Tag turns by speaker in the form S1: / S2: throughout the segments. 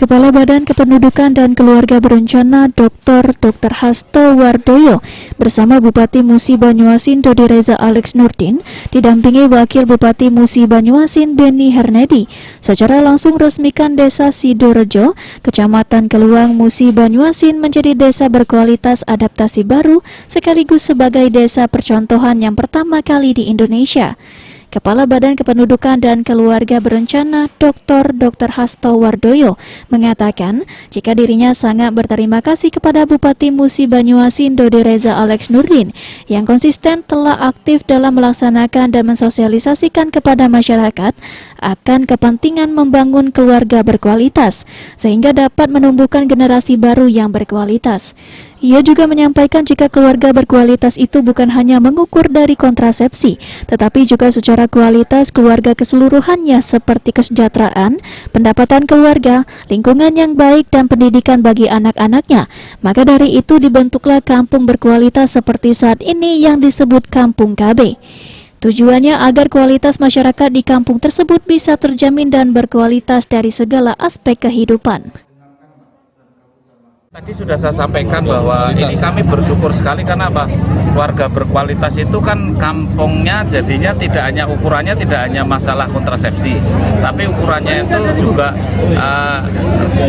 S1: Kepala Badan Kependudukan dan Keluarga Berencana Dr. Hasto Wardoyo bersama Bupati Musi Banyuasin Dodi Reza Alex Nurdin didampingi Wakil Bupati Musi Banyuasin Beni Hernedi secara langsung resmikan Desa Sidorejo, Kecamatan Keluang Musi Banyuasin menjadi desa berkualitas adaptasi baru sekaligus sebagai desa percontohan yang pertama kali di Indonesia. Kepala Badan Kependudukan dan Keluarga Berencana Dr. Hasto Wardoyo mengatakan jika dirinya sangat berterima kasih kepada Bupati Musi Banyuasin Dodi Reza Alex Nurdin yang konsisten telah aktif dalam melaksanakan dan mensosialisasikan kepada masyarakat akan kepentingan membangun keluarga berkualitas sehingga dapat menumbuhkan generasi baru yang berkualitas. Ia juga menyampaikan jika keluarga berkualitas itu bukan hanya mengukur dari kontrasepsi, tetapi juga secara kualitas keluarga keseluruhannya seperti kesejahteraan, pendapatan keluarga, lingkungan yang baik, dan pendidikan bagi anak-anaknya. Maka dari itu dibentuklah kampung berkualitas seperti saat ini yang disebut Kampung KB. Tujuannya agar kualitas masyarakat di kampung tersebut bisa terjamin dan berkualitas dari segala aspek kehidupan.
S2: Tadi sudah saya sampaikan bahwa ini kami bersyukur sekali karena apa? Keluarga berkualitas itu kan kampungnya jadinya tidak hanya ukurannya tidak hanya masalah kontrasepsi, tapi ukurannya itu juga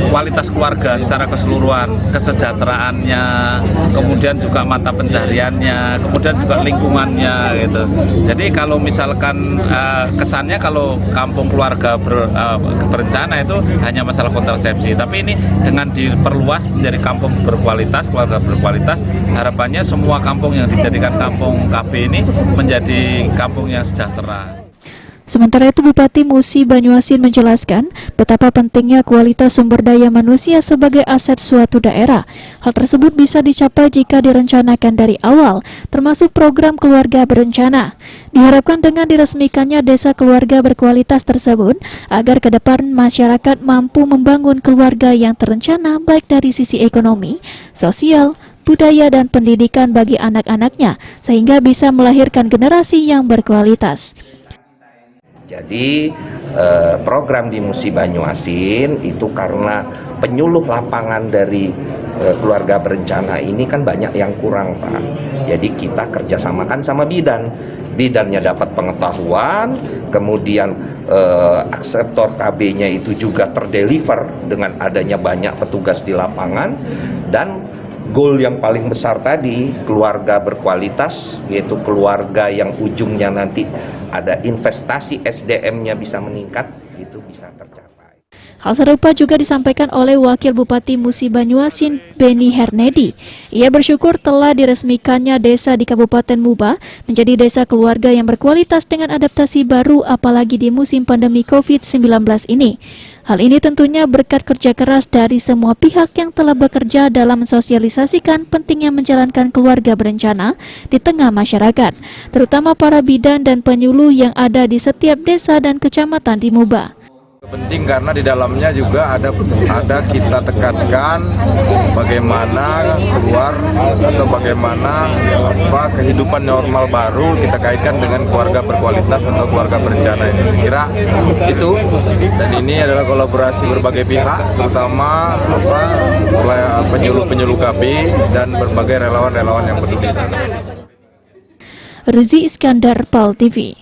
S2: kualitas keluarga secara keseluruhan, kesejahteraannya, kemudian juga mata pencahariannya, kemudian juga lingkungannya gitu. Jadi kalau misalkan kesannya kalau kampung keluarga berencana itu hanya masalah kontrasepsi, tapi ini dengan diperluas menjadi kampung berkualitas, keluarga berkualitas, harapannya semua kampung yang dijadikan kampung KB ini menjadi kampung yang sejahtera.
S1: Sementara itu Bupati Musi Banyuasin menjelaskan betapa pentingnya kualitas sumber daya manusia sebagai aset suatu daerah. Hal tersebut bisa dicapai jika direncanakan dari awal, termasuk program keluarga berencana. Diharapkan dengan diresmikannya desa keluarga berkualitas tersebut, agar ke depan masyarakat mampu membangun keluarga yang terencana baik dari sisi ekonomi, sosial, budaya, dan pendidikan bagi anak-anaknya, sehingga bisa melahirkan generasi yang berkualitas.
S3: Jadi program di Musi Banyuasin itu karena penyuluh lapangan dari keluarga berencana ini kan banyak yang kurang, Pak. Jadi kita kerjasamakan sama bidannya dapat pengetahuan, kemudian akseptor KB-nya itu juga terdeliver dengan adanya banyak petugas di lapangan, dan goal yang paling besar tadi, keluarga berkualitas, yaitu keluarga yang ujungnya nanti ada investasi SDM-nya bisa meningkat, itu bisa tercapai.
S1: Hal serupa juga disampaikan oleh Wakil Bupati Musi Banyuasin Beni Hernedi. Ia bersyukur telah diresmikannya desa di Kabupaten Muba menjadi desa keluarga yang berkualitas dengan adaptasi baru apalagi di musim pandemi COVID-19 ini. Hal ini tentunya berkat kerja keras dari semua pihak yang telah bekerja dalam mensosialisasikan pentingnya menjalankan keluarga berencana di tengah masyarakat, terutama para bidan dan penyuluh yang ada di setiap desa dan kecamatan di Muba.
S4: Penting karena di dalamnya juga ada kita tekankan bagaimana keluar atau bagaimana kehidupan normal baru kita kaitkan dengan keluarga berkualitas atau keluarga berencana ini. Saya kira itu, dan ini adalah kolaborasi berbagai pihak, terutama penyuluh-penyuluh KB dan berbagai relawan-relawan yang peduli.
S1: Ruzi Iskandar, PAL TV.